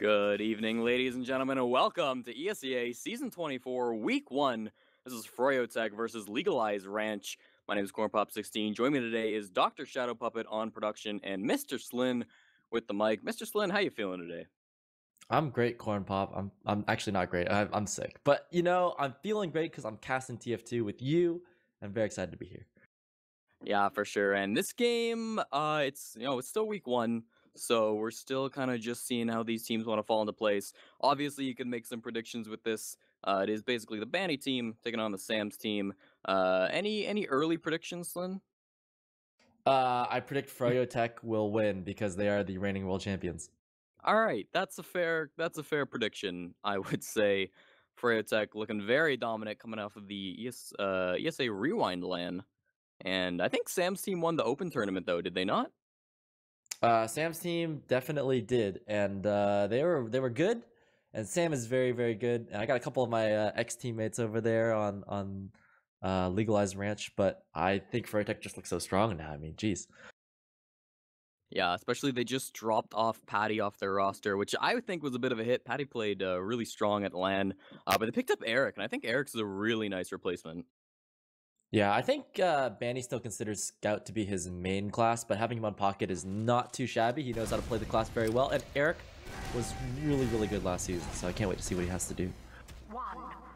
Good evening, ladies and gentlemen, and welcome to ESEA Season 24, Week 1. This is FROYO Tech versus Legalized Ranch. My name is Cornpop16. Joining me today is Dr.Shdwpuppet on production and Mr. SLIN with the mic. Mr. SLIN, how you feeling today? I'm great, Corn Pop. I'm actually not great. I'm sick, but I'm feeling great because I'm casting TF2 with you. I'm very excited to be here. Yeah, for sure. And this game, it's still Week 1, so we're still kind of just seeing how these teams want to fall into place. Obviously, you can make some predictions with this. It is basically the Banny team taking on the Sam's team. Any early predictions, Slin? I predict Froyo Tech will win because they are the reigning world champions. All right, that's a fair prediction. I would say Freya Tech looking very dominant coming off of the ESA Rewind LAN. And I think Sam's team won the Open tournament though, did they not? Sam's team definitely did, and they were good. And Sam is very very good. And I got a couple of my ex teammates over there on Legalized Ranch, but I think Froyo Tech just looks so strong now. I mean, geez. Yeah, especially they just dropped off Patty off their roster, which I would think was a bit of a hit. Patty played really strong at LAN, but they picked up Eric, and I think Eric's is a really nice replacement. Yeah, I think Banny still considers Scout to be his main class, but having him on Pocket is not too shabby. He knows how to play the class very well, and Eric was really, really good last season, so I can't wait to see what he has to do.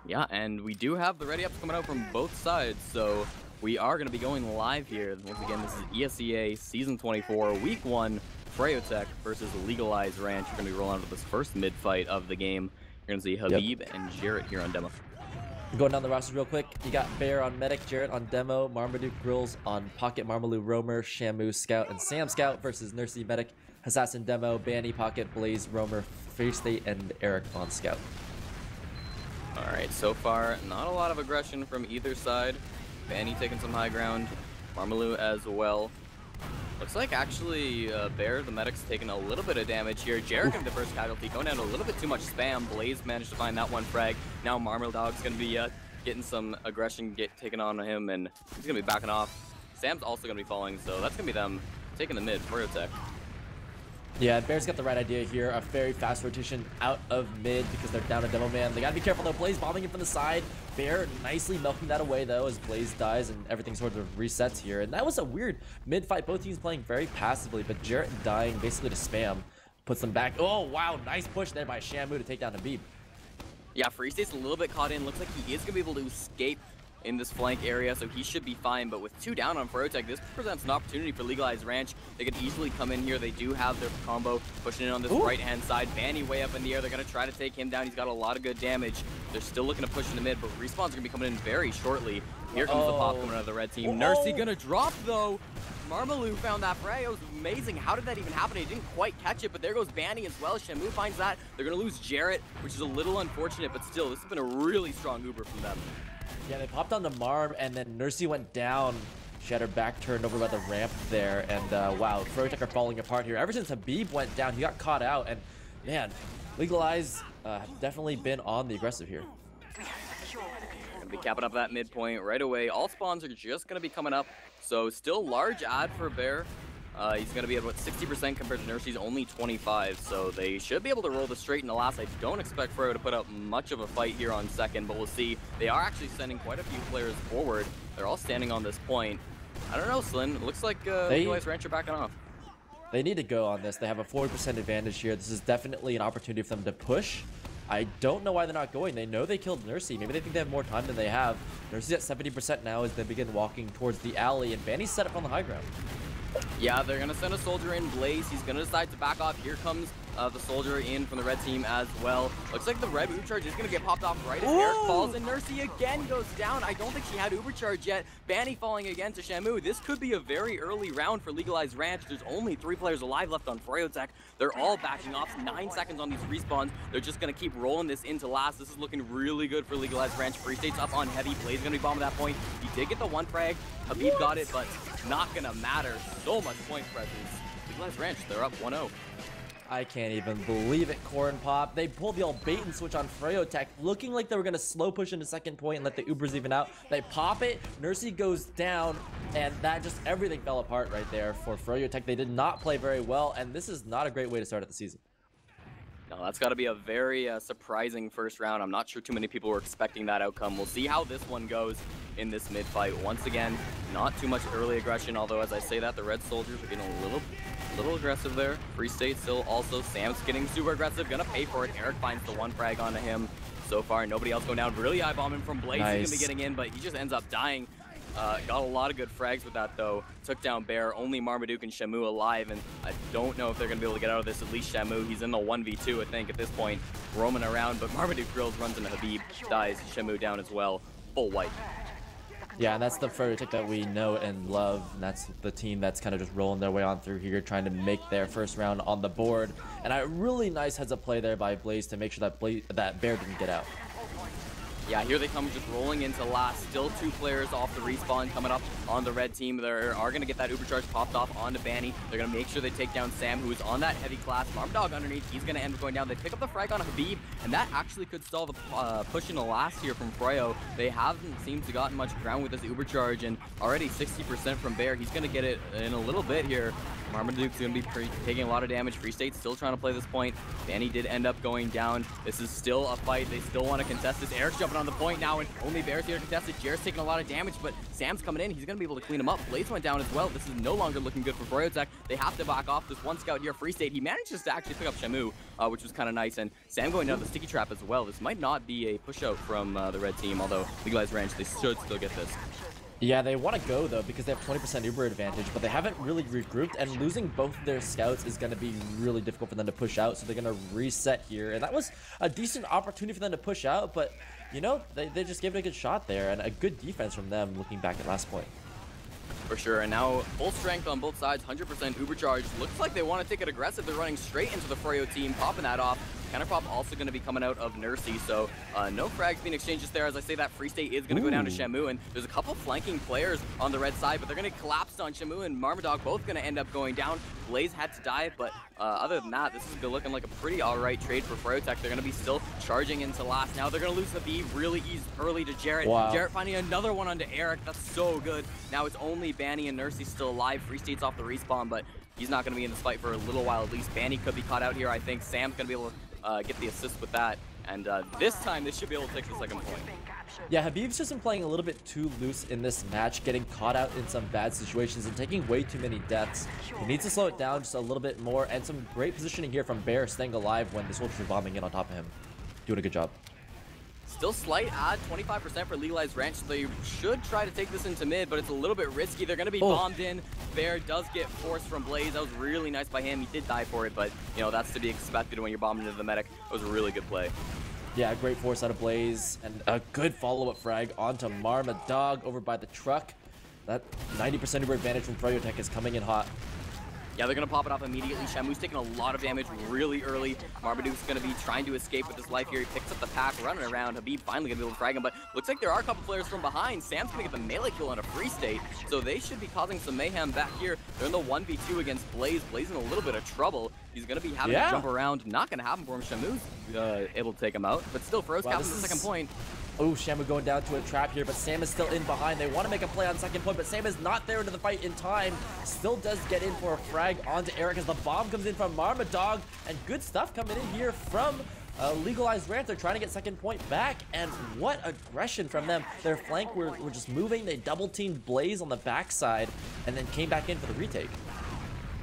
Yeah, and we do have the ready-ups coming out from both sides, so we are going to be going live here. Once again, this is ESEA Season 24, Week 1, FROYO Tech versus Legalized Ranch. We're going to be rolling out with this first mid-fight of the game. You're going to see Habib and Jarrett here on demo. Going down the roster real quick, you got Bear on Medic, Jarrett on Demo, Marmaduke Grills on Pocket, Marmaloo Roamer, Shamu Scout, and Sam Scout versus Nursey Medic, Assassin Demo, Banny Pocket, Blaze Roamer, Face State, and Eric on Scout. Alright, so far, not a lot of aggression from either side. Banny taking some high ground, Marmaloo as well. Looks like actually Bear, the medic's taking a little bit of damage here. Jarrett getting the first casualty, going down a little bit too much spam. Blaze managed to find that one frag. Now Marmaloo Dog's going to be getting some aggression taken on him, and he's going to be backing off. Sam's also going to be falling, so that's going to be them taking the mid for Tech. Yeah, Bear's got the right idea here. A very fast rotation out of mid because they're down a Demo Man. They gotta be careful though. Blaze bombing him from the side. Bear nicely milking that away though as Blaze dies and everything sort of resets here. And that was a weird mid fight. Both teams playing very passively, but Jarrett dying basically to spam puts them back. Oh wow, nice push there by Shamu to take down Habib. Yeah, Free State's a little bit caught in. Looks like he is gonna be able to escape in this flank area, so he should be fine. But with 2 down on FROYO Tech, this presents an opportunity for Legalized Ranch. They could easily come in here. They do have their combo pushing in on this right-hand side. Banny way up in the air. They're going to try to take him down. He's got a lot of good damage. They're still looking to push in the mid, but respawns are going to be coming in very shortly. Here comes the pop coming out of the red team. Nursey going to drop, though. Marmaloo found that frag. It was amazing. How did that even happen? He didn't quite catch it, but there goes Banny as well. Shamu finds that. They're going to lose Jarrett, which is a little unfortunate, but still, this has been a really strong Uber from them. Yeah, they popped on the Marm, and then Nursey went down. She had her back turned over by the ramp there, and wow, FROYO Tech are falling apart here. Ever since Habib went down, he got caught out, and man, Legalize have definitely been on the aggressive here. Gonna be capping up that midpoint right away. All spawns are just gonna be coming up, so still large ad for Bear. He's going to be at, what, 60% compared to Nursey's only 25, so they should be able to roll this straight in the last. I don't expect FROYO to put up much of a fight here on second, but we'll see. They are actually sending quite a few players forward. They're all standing on this point. I don't know, Slin. It looks like Legalized Ranch are backing off. They need to go on this. They have a 40% advantage here. This is definitely an opportunity for them to push. I don't know why they're not going. They know they killed Nursey. Maybe they think they have more time than they have. Nursey's at 70% now as they begin walking towards the alley, and Banny's set up on the high ground. Yeah, they're going to send a soldier in, Blaze. He's going to decide to back off. Here comes the soldier in from the red team as well. Looks like the red Uber charge is going to get popped off right as Eric falls, and Nursey again goes down. I don't think she had Uber charge yet. Banny falling again to Shamu. This could be a very early round for Legalized Ranch. There's only 3 players alive left on FROYO Tech. They're all backing off. 9 seconds on these respawns. They're just going to keep rolling this into last. This is looking really good for Legalized Ranch. Free State's up on heavy. Blaze going to be bombed at that point. He did get the 1 frag. Habib got it, but not going to matter. So much point presence. Legalized Ranch, they're up 1-0. I can't even believe it, Corn Pop. They pulled the old bait and switch on FROYO Tech, looking like they were going to slow push into second point and let the Ubers even out. They pop it, Nursey goes down, and that just everything fell apart right there for FROYO Tech. They did not play very well, and this is not a great way to start at the season. No, that's got to be a very surprising first round. I'm not sure too many people were expecting that outcome. We'll see how this one goes in this mid fight. Once again, not too much early aggression, although as I say that, the red soldiers are getting a little aggressive there. Free State still also. Sam's getting super aggressive, gonna pay for it. Eric finds the one frag onto him. So far, nobody else going down. Really eye bombing from Blaze. Nice. He's gonna be getting in, but he just ends up dying. Got a lot of good frags with that, though. Took down Bear, only Marmaduke and Shamu alive, and I don't know if they're going to be able to get out of this. At least Shamu, he's in the 1v2, I think, at this point, roaming around, but Marmaduke drills, runs into Habib, dies, Shamu down as well. Full wipe. Yeah, and that's the FROYO tech that we know and love, and that's the team that's kind of just rolling their way on through here, trying to make their first round on the board. And a really nice heads-up play there by Blaze to make sure that Bear didn't get out. Yeah, here they come just rolling into last. Still 2 players off the respawn coming up on the red team. They are going to get that Uber charge popped off onto Banny. They're going to make sure they take down Sam, who is on that heavy class. Marmdog underneath. He's going to end up going down. They pick up the frag on Habib, and that actually could stall the push in the last here from FROYO. They haven't seemed to gotten much ground with this Uber charge, and already 60% from Bear. He's going to get it in a little bit here. Marmaduke's going to be taking a lot of damage. Free State's still trying to play this point. Banny did end up going down. This is still a fight. They still want to contest this. Eric's jumping on the point now, and only Bear's here to contest it. Jared's taking a lot of damage, but Sam's coming in. He's going to be able to clean him up. Blaze went down as well. This is no longer looking good for FROYO Tech. They have to back off. This one scout here, Free State, he manages to actually pick up Shamu, which was kind of nice, and Sam going down the sticky trap as well. This might not be a push out from the red team, although Legalized Ranch, they should still get this. Yeah, they want to go, though, because they have 20% Uber advantage, but they haven't really regrouped, and losing both of their scouts is going to be really difficult for them to push out, so they're going to reset here. And that was a decent opportunity for them to push out, but, you know, they just gave it a good shot there, and a good defense from them looking back at last point. For sure, and now full strength on both sides, 100% Uber charge. Looks like they want to take it aggressive. They're running straight into the FROYO team, popping that off. Counterpop also going to be coming out of Nursey, so no frags being exchanged just there. As I say, that Free State is going to go down to Shamu, and there's a couple flanking players on the red side, but they're going to collapse on Shamu and Marmaduke, both going to end up going down. Blaze had to die, but other than that, this is looking like a pretty alright trade for FROYO Tech. They're going to be still charging into last. Now they're going to lose Habib really early to Jarrett. Wow. Jarrett finding another one onto Eric. That's so good. Now it's only Banny and Nursey still alive. Free State's off the respawn, but he's not going to be in this fight for a little while at least. Banny could be caught out here, I think. Sam's going to be able to get the assist with that, and this time they should be able to take the second point. Yeah, Habib's just been playing a little bit too loose in this match, getting caught out in some bad situations and taking way too many deaths. He needs to slow it down just a little bit more, and some great positioning here from Bear, staying alive when the soldiers are bombing in on top of him. Doing a good job. Still slight add, 25% for Legalized Ranch. So they should try to take this into mid, but it's a little bit risky. They're going to be bombed in. Bear does get forced from Blaze. That was really nice by him. He did die for it, but you know that's to be expected when you're bombing into the medic. It was a really good play. Yeah, great force out of Blaze, and a good follow-up frag onto Marmaduke over by the truck. That 90% Uber advantage from FROYO Tech is coming in hot. Yeah, they're going to pop it off immediately. Shamu's taking a lot of damage really early. Marmaduke's going to be trying to escape with his life here. He picks up the pack, running around. Habib finally going to be able to frag him, but looks like there are a couple players from behind. Sam's going to get the melee kill on a Free State, so they should be causing some mayhem back here. They're in the 1v2 against Blaze. Blaze in a little bit of trouble. He's going to be having to jump around. Not going to happen for him. Shamu's able to take him out, but still, FROYO's capturing the second point. Oh, Shamu going down to a trap here, but Sam is still in behind. They want to make a play on second point, but Sam is not there into the fight in time. Still does get in for a frag onto Eric as the bomb comes in from Marmaduke, and good stuff coming in here from Legalized Ranch. They're trying to get second point back, and what aggression from them. Their flank were just moving. They double-teamed Blaze on the backside, and then came back in for the retake.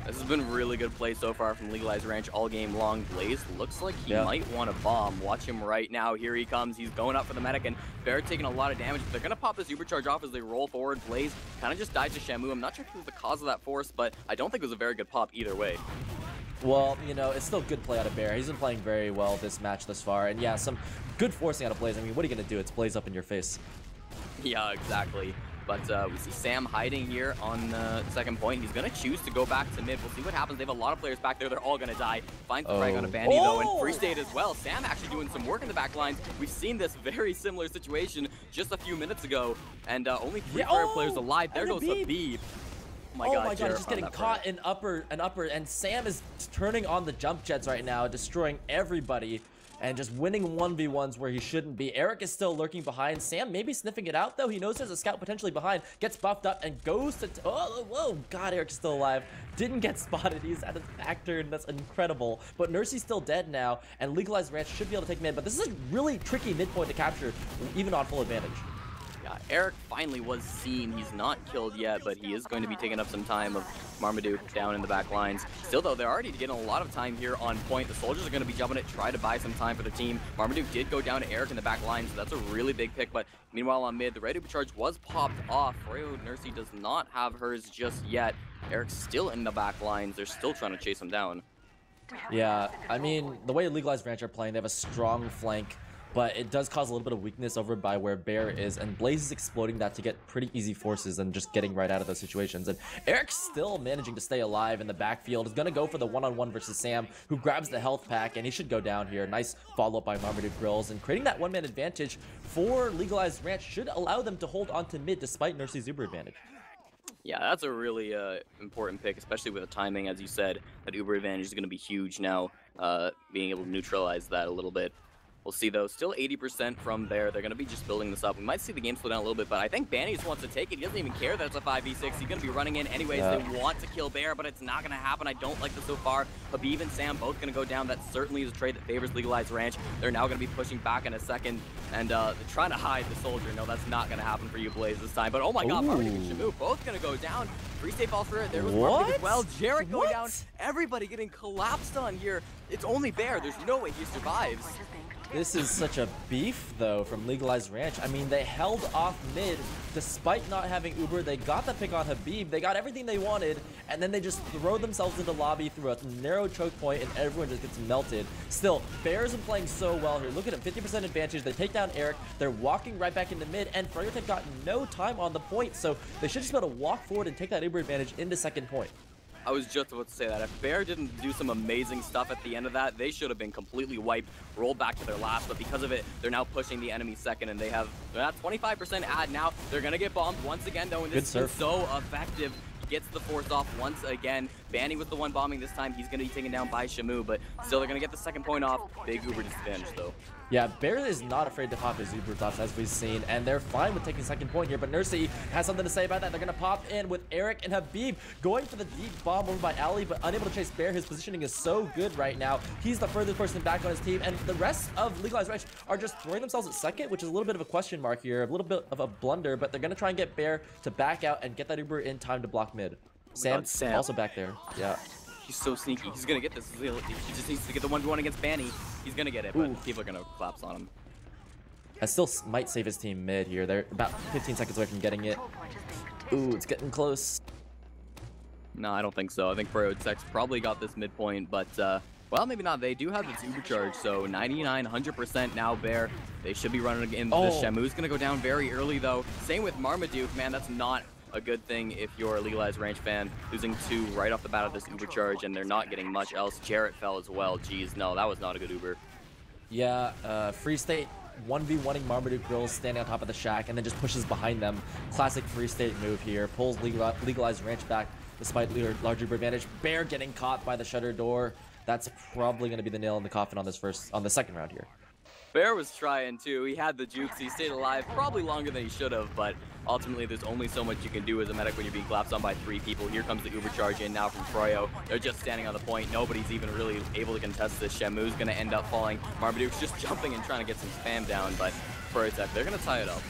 This has been really good play so far from Legalized Ranch all game long. Blaze looks like he might want to bomb. Watch him right now. Here he comes. He's going up for the medic, and Bear taking a lot of damage. They're going to pop this Uber charge off as they roll forward. Blaze kind of just died to Shamu. I'm not sure if he was the cause of that force, but I don't think it was a very good pop either way. Well, you know, it's still good play out of Bear. He's been playing very well this match thus far, and yeah, some good forcing out of Blaze. I mean, what are you going to do? It's Blaze up in your face. Yeah, exactly. But we see Sam hiding here on the second point. He's going to choose to go back to mid. We'll see what happens. They have a lot of players back there. They're all going to die. Finds the frag on a Bandy, though, and Free State as well. Sam actually doing some work in the back lines. We've seen this very similar situation just a few minutes ago, and only 3 players alive. There goes Habib. Oh my god, just getting caught in upper, and Sam is turning on the jump jets right now, destroying everybody. and just winning 1v1s where he shouldn't be. Eric is still lurking behind. Sam maybe sniffing it out, though. He knows there's a scout potentially behind, gets buffed up, and goes to... Oh, whoa, God, Eric's still alive. Didn't get spotted. He's at his back turn. That's incredible. But Nursey's still dead now, and Legalized Ranch should be able to take mid, but this is a really tricky midpoint to capture, even on full advantage. Yeah, Eric finally was seen. He's not killed yet, but he is going to be taking up some time of Marmaduke down in the back lines. Still, though, they're already getting a lot of time here on point. The soldiers are going to be jumping it, try to buy some time for the team. Marmaduke did go down to Eric in the back line, so that's a really big pick. But meanwhile, on mid, the red charge was popped off. FROYO Nursey does not have hers just yet. Eric's still in the back lines. They're still trying to chase him down. Yeah, I mean, the way Legalized Ranch are playing, they have a strong flank, but it does cause a little bit of weakness over by where Bear is, and Blaze is exploiting that to get pretty easy forces and just getting right out of those situations. And Eric's still managing to stay alive in the backfield. He's going to go for the one-on-one versus Sam, who grabs the health pack, and he should go down here. Nice follow-up by Marmaduke Grills, and creating that one-man advantage for Legalized Ranch should allow them to hold on to mid despite Nursey's Uber advantage. Yeah, that's a really important pick, especially with the timing. As you said, that Uber advantage is going to be huge now, being able to neutralize that a little bit. We'll see, though. Still 80% from there. They're going to be just building this up. We might see the game slow down a little bit, but I think Banny just wants to take it. He doesn't even care that it's a 5v6. He's going to be running in anyways. Yeah. They want to kill Bear, but it's not going to happen. I don't like this so far. Habib and Sam both going to go down. That certainly is a trade that favors Legalized Ranch. They're now going to be pushing back in a second, and they're trying to hide the soldier. No, that's not going to happen for you, Blaze, this time. But oh my god, Marmaduke and Shamu both going to go down. Free state falls for it. There was Marmaduke as well. Jarrett going down. Everybody getting collapsed on here. It's only Bear. There's no way he survives. This is such a beef, though, from Legalized Ranch. I mean, they held off mid despite not having Uber. They got the pick on Habib. They got everything they wanted, and then they just throw themselves into lobby through a narrow choke point, and everyone just gets melted. Still, Bears are playing so well here. Look at them, 50% advantage. They take down Eric. They're walking right back into mid, and FROYO have got no time on the point, so they should just be able to walk forward and take that Uber advantage into second point. I was just about to say that. If Bear didn't do some amazing stuff at the end of that, they should have been completely wiped, rolled back to their last, but because of it, they're now pushing the enemy second, and they're at 25% ad now. They're going to get bombed once again, though, and this is so effective. Gets the force off once again. Banny was the one bombing this time. He's going to be taken down by Shamu, but still they're going to get the second point off. Big Uber disadvantage, though. Yeah, Bear is not afraid to pop his Uber tops, as we've seen, and they're fine with taking second point here, but Nursey has something to say about that. They're going to pop in with Eric and Habib going for the deep bomb over by Ali, but unable to chase Bear. His positioning is so good right now. He's the furthest person back on his team, and the rest of Legalized Ranch are just throwing themselves at second, which is a little bit of a question mark here, a little bit of a blunder, but they're going to try and get Bear to back out and get that Uber in time to block mid. Sam also back there. Yeah. He's so sneaky. He's going to get this. He just needs to get the 1v1 against Banny. He's going to get it, but people are going to collapse on him. I still might save his team mid here. They're about 15 seconds away from getting it. Ooh, it's getting close. No, I don't think so. I think FROYO Tech's probably got this midpoint, but, well, maybe not. They do have this Uber charge, so 99, 100% now Bear. They should be running again. This Shamu's going to go down very early, though. Same with Marmaduke. Man, that's not a good thing if you're a Legalized Ranch fan. Losing 2 right off the bat of this Uber charge, and they're not getting much else. Jarrett fell as well. Jeez, no, that was not a good Uber. Yeah, Free State 1v1ing Marmaduke Grills standing on top of the shack, and then just pushes behind them. Classic Free State move here. Pulls Legalized Ranch back despite large Uber advantage. Bear getting caught by the shutter door. That's probably going to be the nail in the coffin on the second round here. Bear was trying too. He had the jukes. He stayed alive probably longer than he should have, but ultimately there's only so much you can do as a medic when you're being collapsed on by 3 people. Here comes the Uber charge in now from FROYO. They're just standing on the point. Nobody's even really able to contest this. Shamu's going to end up falling. Marmaduke's just jumping and trying to get some spam down, but FROYO Tech, they're going to tie it up.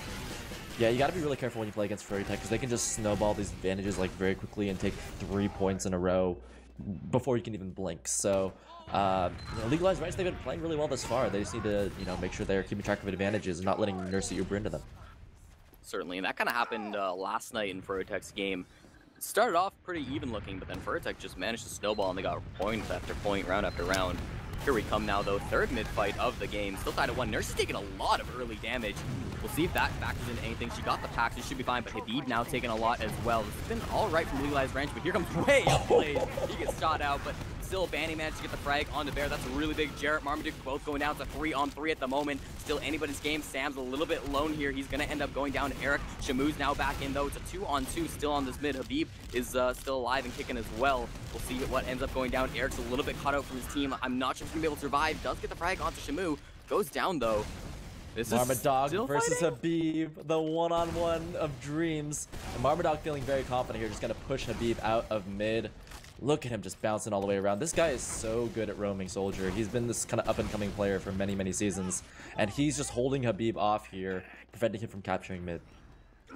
Yeah, you got to be really careful when you play against FROYO Tech because they can just snowball these advantages like very quickly and take 3 points in a row before you can even blink. So Legalized Ranch, they've been playing really well this far. They just need to, make sure they're keeping track of advantages and not letting Nursey Uber into them. Certainly, and that kind of happened last night in FROYO Tech's game. It started off pretty even looking, but then FROYO Tech just managed to snowball, and they got point after point, round after round. Here we come now, though. 3rd mid fight of the game. Still tied at 1. Nursey's taking a lot of early damage. We'll see if that factors into anything. She got the pack, so she should be fine, but Habib now taking a lot as well. This has been all right from Legalized Ranch, but here comes way up Blaze. He gets shot out, but still Banny managed to get the frag onto Bear. That's a really big. Jarrett, Marmaduke both going down to 3-on-3 at the moment. Still anybody's game. Sam's a little bit lone here. He's going to end up going down to Eric. Shamu's now back in, though. It's a 2-on-2 still on this mid. Habib is still alive and kicking as well. We'll see what ends up going down. Eric's a little bit cut out from his team. I'm not sure if he's going to be able to survive. Does get the frag onto Shamu. Goes down, though. This is Marmadog versus Habib, the one-on-one of dreams. And Marmadog feeling very confident here, just going to push Habib out of mid. Look at him just bouncing all the way around. This guy is so good at roaming Soldier. He's been this kind of up-and-coming player for many, many seasons. And he's just holding Habib off here, preventing him from capturing mid.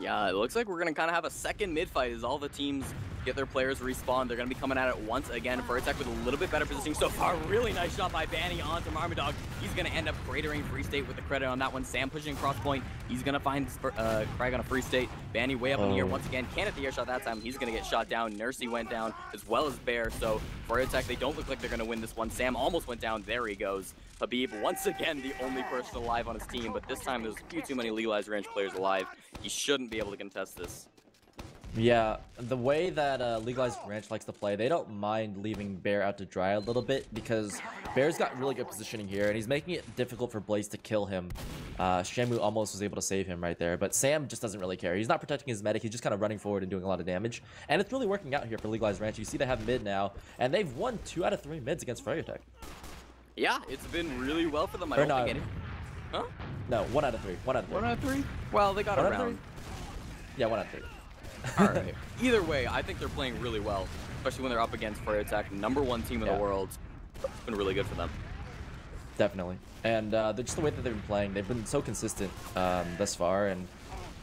Yeah, it looks like we're going to kind of have a second mid fight as all the teams get their players respawn. They're going to be coming at it once again. FROYO with a little bit better positioning so far. Really nice shot by Banny onto Marmadog. He's going to end up cratering Free State with the credit on that one. Sam pushing across point. He's going to find frag on a Free State. Banny way up in the air once again. Can't hit the air shot that time. He's going to get shot down. Nursey went down as well as Bear. So FROYO, they don't look like they're going to win this one. Sam almost went down. There he goes. Habib, once again, the only person alive on his team, but this time there's a few too many Legalized Ranch players alive. He shouldn't be able to contest this. Yeah, the way that Legalized Ranch likes to play, they don't mind leaving Bear out to dry a little bit because Bear's got really good positioning here, and he's making it difficult for Blaze to kill him. Shamu almost was able to save him right there, but Sam just doesn't really care. He's not protecting his medic, he's just kind of running forward and doing a lot of damage. And it's really working out here for Legalized Ranch. You see they have mid now, and they've won 2 out of 3 mids against FROYO. Yeah, it's been really well for them. I don't think any... Huh? No, 1 out of 3. 1 out of 3. 1 out of 3? Well, they got around. Yeah, 1 out of 3. All right. Either way, I think they're playing really well, especially when they're up against FROYO, #1 team in the world. It's been really good for them. Definitely. And just the way that they've been playing, they've been so consistent thus far. And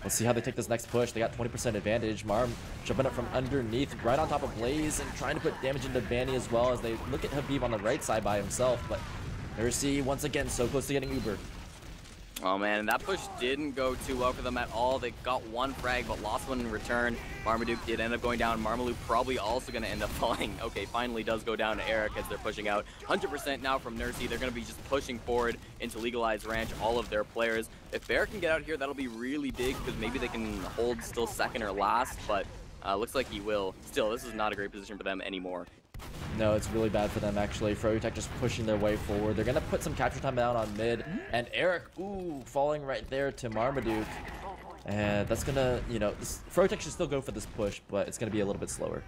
let's see how they take this next push. They got 20% advantage. Marm jumping up from underneath, right on top of Blaze, and trying to put damage into Banny as well as they look at Habib on the right side by himself. But Nursey, once again, so close to getting Uber. Oh man, that push didn't go too well for them at all. They got 1 frag, but lost 1 in return. Marmaduke did end up going down. Marmalou probably also going to end up falling. Okay, finally does go down to Eric as they're pushing out. 100% now from Nursey. They're going to be just pushing forward into Legalized Ranch, all of their players. If Bear can get out here, that'll be really big because maybe they can hold still second or last, but looks like he will. Still, this is not a great position for them anymore. No, it's really bad for them, actually. FROYO just pushing their way forward. They're going to put some capture time down on mid. And Eric, ooh, falling right there to Marmaduke. And that's going to, you know, FROYO should still go for this push, but it's going to be a little bit slower.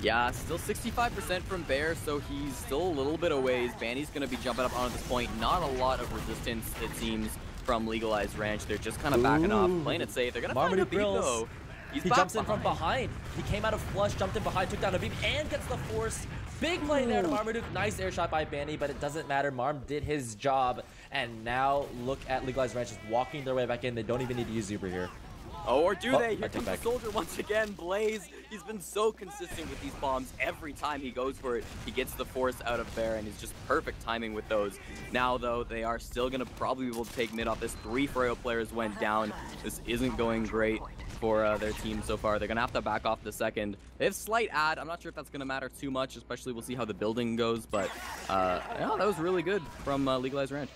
Yeah, still 65% from Bear, so he's still a little bit away. Banny's going to be jumping up onto this point. Not a lot of resistance, it seems, from Legalized Ranch. They're just kind of backing off, playing it safe. They're going to find Habib, though. He jumps in from behind. He came out of flush, jumped in behind, took down Habib, and gets the force. Big play there to Marmaduke. Nice air shot by Banny, but it doesn't matter. Marm did his job. And now look at Legalized Ranch just walking their way back in. They don't even need to use Uber here. Oh, or do they? Here comes the Soldier once again. Blaze, he's been so consistent with these bombs. Every time he goes for it, he gets the force out of Bear, and he's just perfect timing with those. Now, though, they are still going to probably be able to take mid off this. 3 FROYO players went down. This isn't going great for their team so far. They're going to have to back off the second. They have slight ad. I'm not sure if that's going to matter too much, especially we'll see how the building goes, but yeah, that was really good from Legalized Ranch.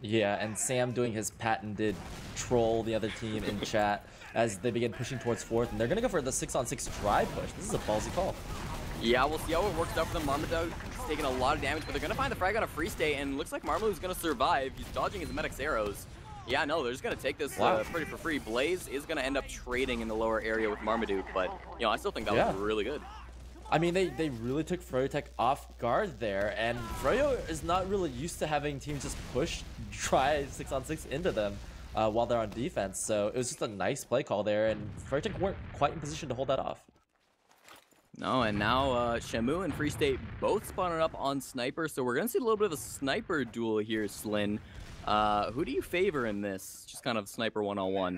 Yeah, and Sam doing his patented troll the other team in chat as they begin pushing towards 4th, and they're going to go for the 6-on-6 try push. This is a ballsy call. Yeah, we'll see how it works out for them. Marmaduke is taking a lot of damage, but they're going to find the frag on a Free State, and looks like Marmaduke's going to survive. He's dodging his medic's arrows. Yeah, no, they're just going to take this pretty for free. Blaze is going to end up trading in the lower area with Marmaduke, but, you know, I still think that was really good. I mean, they really took FROYO off guard there, and FROYO is not really used to having teams just push, try 6-on-6 into them while they're on defense. So it was just a nice play call there, and FROYO weren't quite in position to hold that off. No, and now Shamu and Free State both spawning up on Sniper, so we're going to see a little bit of a Sniper duel here, SLIN. Who do you favor in this? Just kind of Sniper one-on-one.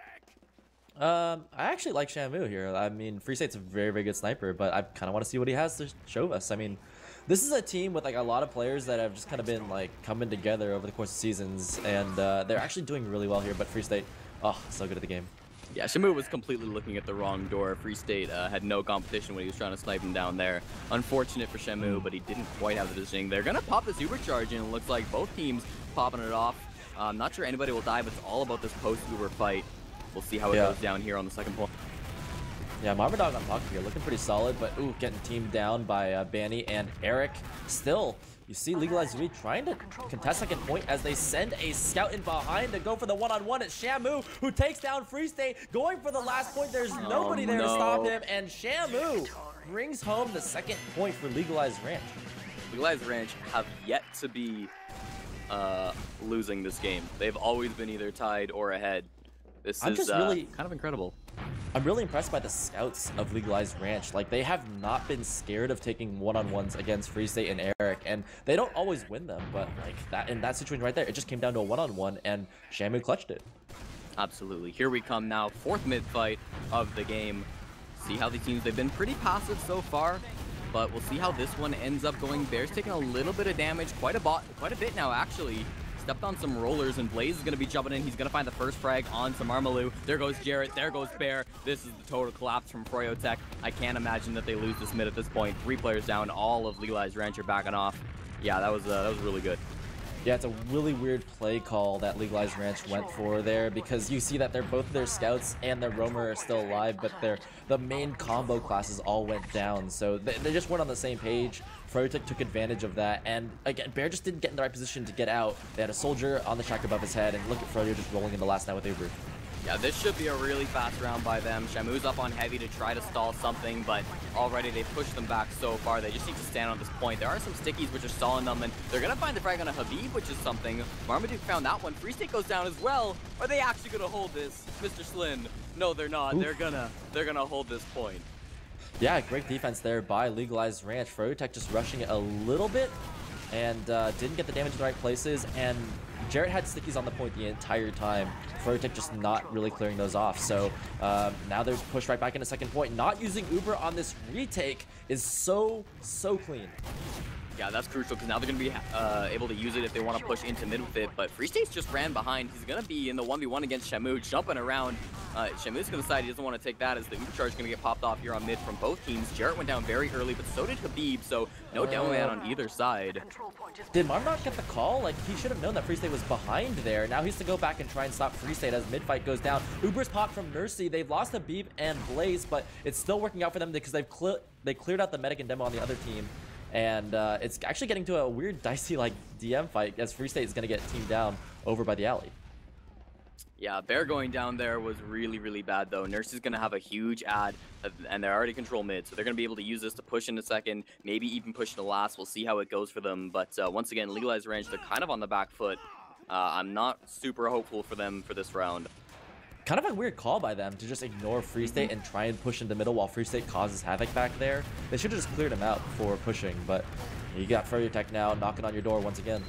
I actually like Shamu here. I mean, Free State's a very, very good sniper, but I kind of want to see what he has to show us. I mean, this is a team with like a lot of players that have just kind of been like coming together over the course of seasons, and they're actually doing really well here. But Free State, oh, so good at the game. Yeah, Shamu was completely looking at the wrong door. Free State had no competition when he was trying to snipe him down there. Unfortunate for Shamu, but he didn't quite have the positioning. They're going to pop the supercharge, and it looks like both teams popping it off. I'm not sure anybody will die, but it's all about this post-Uber fight. We'll see how it goes down here on the second point. Yeah, Marmadog on puck here, looking pretty solid, but ooh, getting teamed down by Banny and Eric. Still, you see Legalized Weed trying to contest second point as they send a scout in behind to go for the one-on-one. It's Shamu who takes down Free State, going for the last point. There's nobody there to stop him, and Shamu brings home the second point for Legalized Ranch. Legalized Ranch have yet to be losing this game. They've always been either tied or ahead. This is really kind of incredible. I'm really impressed by the scouts of Legalized Ranch. Like, they have not been scared of taking one-on-ones against Free State and Eric, and they don't always win them, but like that in that situation right there, it just came down to a one-on-one, and Shamu clutched it. Absolutely. Here we come now, fourth mid fight of the game. See how these teams, they've been pretty passive so far, but we'll see how this one ends up going. Bears taking a little bit of damage, quite a bit now actually. Stepped on some rollers, and Blaze is going to be jumping in. He's going to find the first frag on Samarmalu. There goes Jarrett. There goes Bear. This is the total collapse from FROYO Tech. I can't imagine that they lose this mid at this point. 3 players down. All of Legalized Ranch are backing off. Yeah, that was really good. Yeah, it's a really weird play call that Legalized Ranch went for there, because you see that both their scouts and their roamer are still alive, but the main combo classes all went down. So they just weren't on the same page. FROYO Tech took advantage of that, and again, Bear just didn't get in the right position to get out. They had a soldier on the track above his head, and look at FROYO just rolling into last night with Uber. Yeah, this should be a really fast round by them. Shamu's up on heavy to try to stall something, but already they've pushed them back so far. They just need to stand on this point. There are some stickies which are stalling them, and they're going to find the frag on a Habib, which is something. Marmaduke found that one. Free State goes down as well. Are they actually going to hold this, Mr. SLIN? No, they're not. Oof. They're gonna hold this point. Yeah, great defense there by Legalized Ranch. FROYO Tech just rushing it a little bit, and didn't get the damage in the right places, and Jarrett had stickies on the point the entire time. FROYO Tech just not really clearing those off. So now they're pushed right back into second point. Not using Uber on this retake is so clean. Yeah, that's crucial, because now they're going to be able to use it if they want to push into mid with it. But Free State's just ran behind. He's going to be in the 1v1 against Shamu, jumping around. Shamu's going to decide he doesn't want to take that, as the Uber charge is going to get popped off here on mid from both teams. Jarrett went down very early, but so did Habib, so no demo man on either side. Did Marv not get the call? Like, he should have known that Free State was behind there. Now he's to go back and try and stop Free State as mid-fight goes down. Uber's popped from Nursey. They've lost Habib and Blaze, but it's still working out for them because they cleared out the medic and demo on the other team. And it's actually getting to a weird, dicey, like, DM fight, as Free State is going to get teamed down over by the alley. Yeah, Bear going down there was really bad, though. Nurse is going to have a huge ad, and they're already control mid, so they're going to be able to use this to push into second, maybe even push into last. We'll see how it goes for them. But once again, Legalized Ranch, they're kind of on the back foot. I'm not super hopeful for them for this round. Kind of a weird call by them to just ignore Free State and try and push into middle while Free State causes havoc back there. They should have just cleared him out before pushing, but you got FROYO Tech now knocking on your door once again.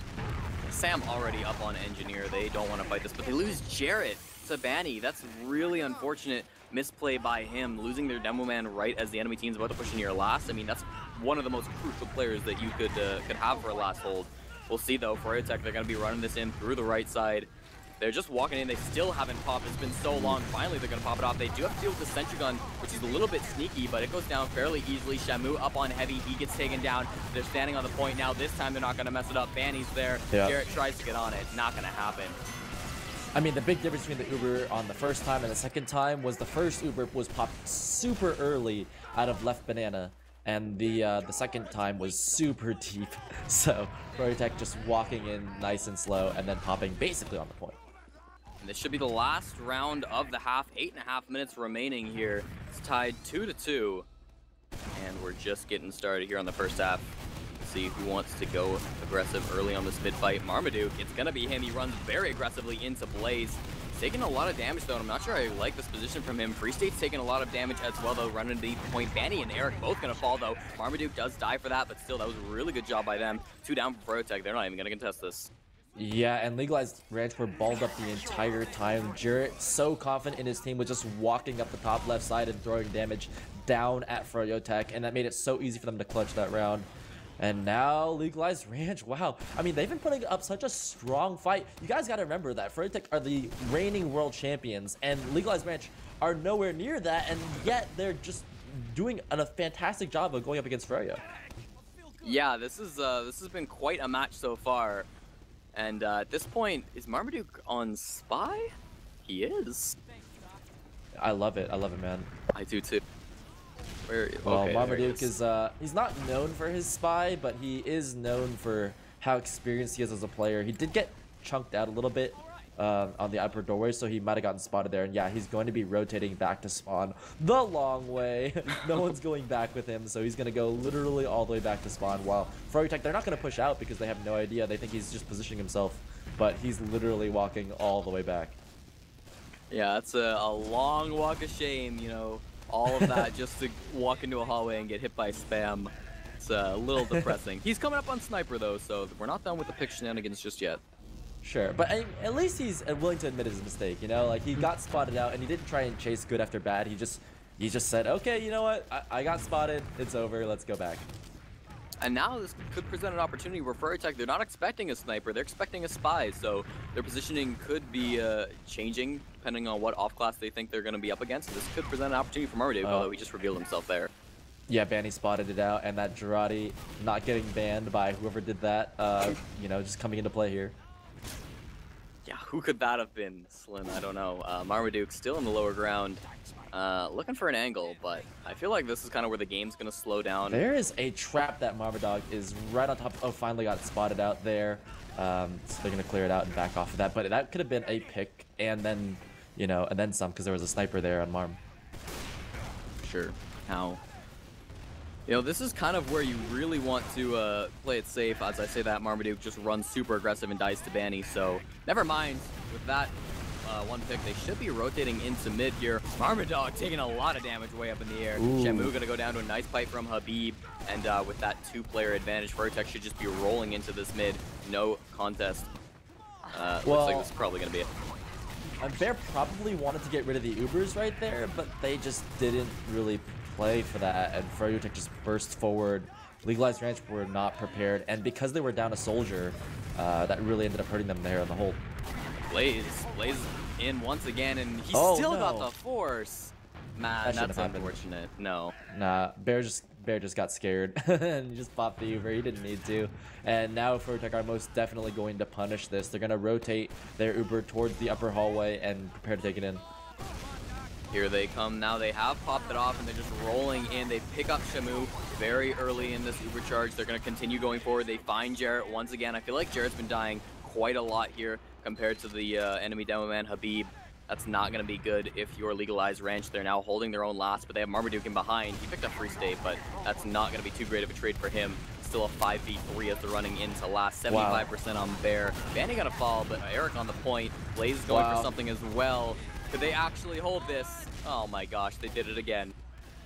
Sam already up on Engineer. They don't want to fight this, but they lose Jarrett to Banny. That's really unfortunate misplay by him, losing their demo man right as the enemy team's about to push into your last. I mean, that's one of the most crucial players that you could have for a last hold. We'll see, though. FROYO Tech, they're going to be running this in through the right side. They're just walking in. They still haven't popped. It's been so long. Finally, they're going to pop it off. They do have to deal with the Sentry Gun, which is a little bit sneaky, but it goes down fairly easily. Shamu up on heavy. He gets taken down. They're standing on the point now. This time, they're not going to mess it up. Banny's there. Yep. Jarrett tries to get on it. Not going to happen. I mean, the big difference between the Uber on the first time and the second time was the first Uber was popped super early out of left banana, and the second time was super deep. So FROYO Tech just walking in nice and slow and then popping basically on the point. And this should be the last round of the half. 8.5 minutes remaining here. It's tied 2-2. And we're just getting started here on the first half. See who wants to go aggressive early on this mid-fight. Marmaduke, it's going to be him. He runs very aggressively into Blaze. He's taking a lot of damage, though, and I'm not sure I like this position from him. Free State's taking a lot of damage as well, though, running to the point. Banny and Eric both going to fall, though. Marmaduke does die for that, but still, that was a really good job by them. 2 down for FROYO Tech. They're not even going to contest this. Yeah, and Legalized Ranch were balled up the entire time. Jarrett, so confident in his team, was just walking up the top left side and throwing damage down at FROYO Tech, and that made it so easy for them to clutch that round. And now Legalized Ranch, wow. I mean, they've been putting up such a strong fight. You guys got to remember that FROYO Tech are the reigning world champions, and Legalized Ranch are nowhere near that, and yet they're just doing a fantastic job of going up against FROYO. Yeah, this has been quite a match so far. And at this point, is Marmaduke on Spy? He is. I love it, man. I do too. Well, Okay, Marmaduke is he's not known for his Spy, but he is known for how experienced he is as a player. He did get chunked out a little bit on the upper doorway, so he might have gotten spotted there. And yeah, he's going to be rotating back to spawn the long way. No one's going back with him, so he's going to go literally all the way back to spawn. While FROYO, they're not going to push out because they have no idea. They think he's just positioning himself, but he's literally walking all the way back. Yeah, it's a long walk of shame, you know, all of that just to walk into a hallway and get hit by spam. It's a little depressing. He's coming up on Sniper, though, so we're not done with the pick shenanigans just yet. Sure, but at least he's willing to admit his mistake, you know? Like, he got spotted out, and he didn't try and chase good after bad. He just said, okay, you know what? I got spotted. It's over. Let's go back. And now this could present an opportunity where FROYO, they're not expecting a sniper, they're expecting a spy, so their positioning could be changing depending on what off-class they think they're going to be up against. This could present an opportunity for Marmaduke, although he just revealed himself there. Yeah, Banny spotted it out, and that Girardi not getting banned by whoever did that, you know, just coming into play here. Yeah, who could that have been, SLIN? I don't know. Marmaduke still in the lower ground, looking for an angle, but I feel like this is kind of where the game's going to slow down. There is a trap that Marmaduke is right on top. Oh, finally got spotted out there. So they're going to clear it out and back off of that. But that could have been a pick, and then, you know, and then some, because there was a sniper there on Marm. Sure. Now, you know, this is kind of where you really want to play it safe. As I say that, Marmaduke just runs super aggressive and dies to Banny, so never mind. With that one pick, they should be rotating into mid here. Marmaduke taking a lot of damage way up in the air. Shamu gonna go down to a nice pipe from Habib, and with that two-player advantage, FROYO should just be rolling into this mid. No contest. Looks like this is probably gonna be it. Bear probably wanted to get rid of the Ubers right there, but they just didn't really play for that, and FROYO just burst forward. Legalized Ranch were not prepared, and because they were down a soldier, that really ended up hurting them there on the hold. Blaze in once again, and he still got the force. Man, that's unfortunate. No. Nah, Bear just got scared and he just popped the Uber. He didn't need to. And now FROYO are most definitely going to punish this. They're going to rotate their Uber towards the upper hallway and prepare to take it in. Here they come now. They have popped it off and they're just rolling in. They pick up Shamu very early in this Uber charge. They're going to continue going forward. They find Jarrett once again. I feel like Jarrett's been dying quite a lot here compared to the enemy demo man, Habib. That's not going to be good if you're Legalized Ranch. They're now holding their own last, but they have Marmaduke in behind. He picked up Free State, but that's not going to be too great of a trade for him. Still a 5v3 as they're running into last. 75% on Bear. Banny going to fall, but Eric on the point. Blaze is going for something as well. Could they actually hold this? Oh my gosh, they did it again.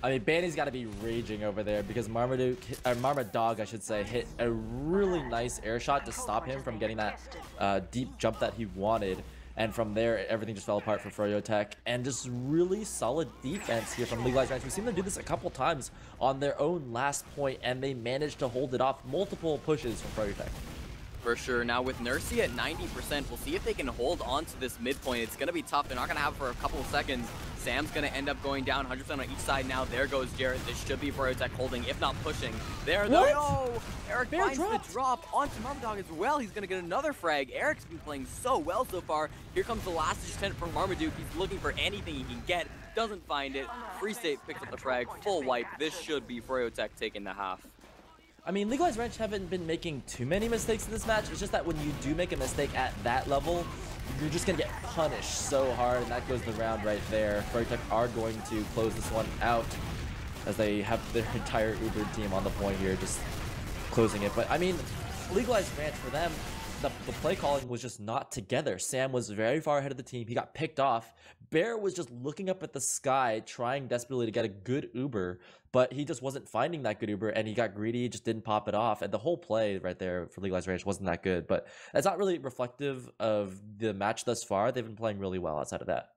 I mean, Banny's got to be raging over there because Marmaduke, I should say, hit a really nice air shot to stop him from getting that deep jump that he wanted. And from there, everything just fell apart for FROYO. And just really solid defense here from Legalized Ranch. We've seen them do this a couple times on their own last point, and they managed to hold it off. Multiple pushes from FROYO. For sure. Now with Nursey at 90%, we'll see if they can hold on to this midpoint. It's going to be tough. They're not going to have it for a couple of seconds. Sam's going to end up going down 100% on each side now. There goes Jarrett. This should be FROYO holding, if not pushing. There, though. No! Eric finds the drop onto Marmaduke as well. He's going to get another frag. Eric's been playing so well so far. Here comes the last attempt from Marmaduke. He's looking for anything he can get. Doesn't find it. Free State picks up the frag. Full wipe. This should be FROYO taking the half. I mean, Legalized Ranch haven't been making too many mistakes in this match. It's just that when you do make a mistake at that level, you're just going to get punished so hard, and that goes the round right there. FROYO are going to close this one out as they have their entire Uber team on the point here, just closing it. But, I mean, Legalized Ranch, for them, the play calling was just not together. Sam was very far ahead of the team. He got picked off. Bear was just looking up at the sky, trying desperately to get a good Uber, but he just wasn't finding that good Uber, and he got greedy, just didn't pop it off. And the whole play right there for Legalized Ranch wasn't that good, but that's not really reflective of the match thus far. They've been playing really well outside of that.